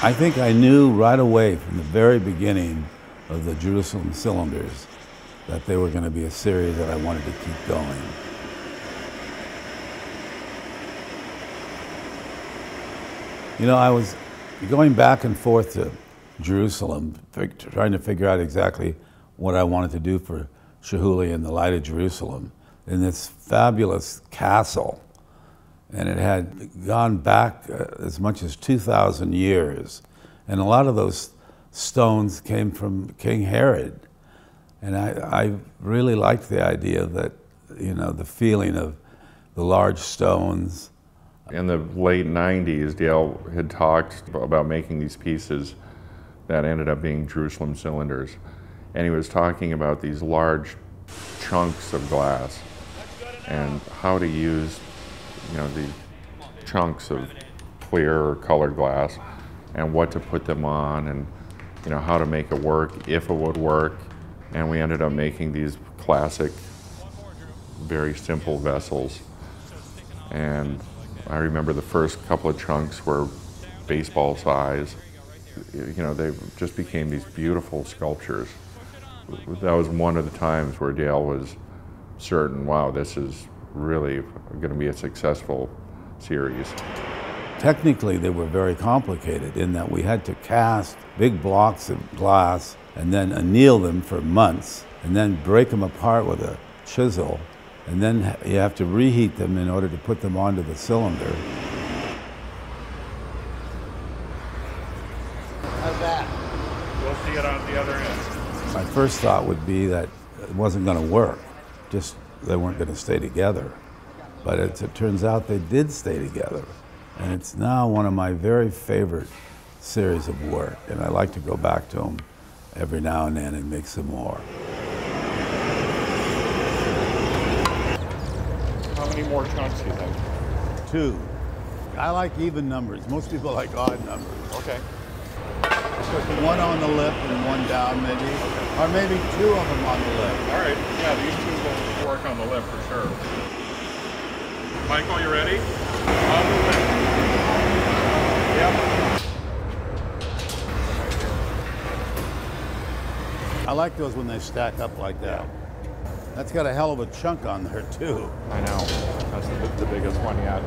I think I knew right away from the very beginning of the Jerusalem cylinders that they were going to be a series that I wanted to keep going. You know, I was going back and forth to Jerusalem, trying to figure out exactly what I wanted to do for Chihuly and the Light of Jerusalem in this fabulous castle. And it had gone back as much as 2,000 years. And a lot of those stones came from King Herod. And I really liked the idea that, you know, the feeling of the large stones. In the late 90s, Dale had talked about making these pieces that ended up being Jerusalem cylinders. And he was talking about these large chunks of glass and how to use, you know, the chunks of clear or colored glass and what to put them on and, you know, how to make it work, if it would work. And we ended up making these classic, very simple vessels. And I remember the first couple of chunks were baseball size. You know, they just became these beautiful sculptures. That was one of the times where Dale was certain, wow, this is really going to be a successful series. Technically, they were very complicated in that we had to cast big blocks of glass and then anneal them for months and then break them apart with a chisel. And then you have to reheat them in order to put them onto the cylinder. How's that? We'll see it on the other end. My first thought would be that it wasn't going to work, just they weren't going to stay together. But it turns out they did stay together. And it's now one of my very favorite series of work. And I like to go back to them every now and then and make some more. How many more chunks do you think? 2. I like even numbers. Most people like odd numbers. Okay. Put one on the lip and one down maybe. Okay. Or maybe 2 of them on the lip. All right. Yeah, these 2 will work on the lip for sure. Michael, you ready? On the lip. Yep. I like those when they stack up like that. That's got a hell of a chunk on there too. I know. That's the biggest one yet.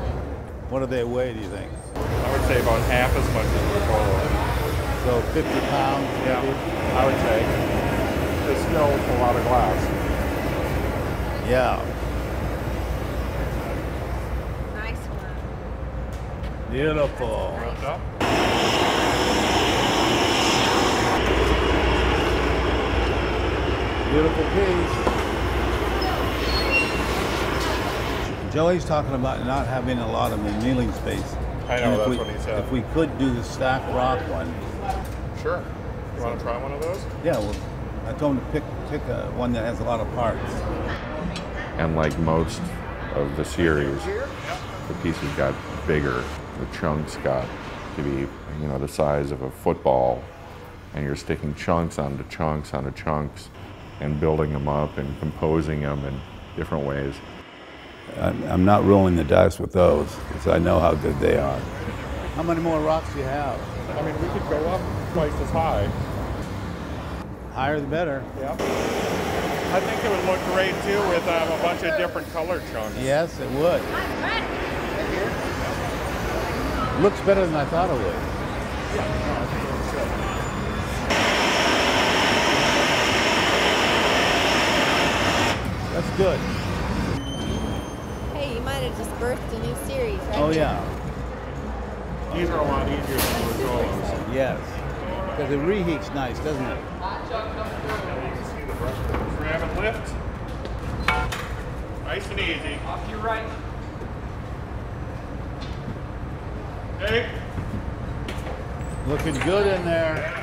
What do they weigh, do you think? I would say about half as much as the total. So 50 pounds, maybe? Yeah, I would say. It's still a lot of glass. Yeah. Nice one. Beautiful. Wrapped up. Beautiful piece. Joey's talking about not having a lot of annealing space. I know, that's what he said. If we could do the stack rock one. Sure. You want to try one of those? Yeah, well, I told him to pick one that has a lot of parts. And like most of the series, the pieces got bigger. The chunks got to be, you know, the size of a football. And you're sticking chunks onto chunks onto chunks and building them up and composing them in different ways. I'm not rolling the dice with those because I know how good they are. How many more rocks do you have? I mean, we could go up twice as high. Higher the better. Yeah. I think it would look great too with a bunch of different colored chunks. Yes, it would. Looks better than I thought it would. That's good. Hey, you might have just birthed a new series, right? Oh yeah. These are a lot easier than the Rolos. Yes. Because the reheat's nice, doesn't it? Grab and lift. Nice and easy. Off to your right. Hey. Looking good in there.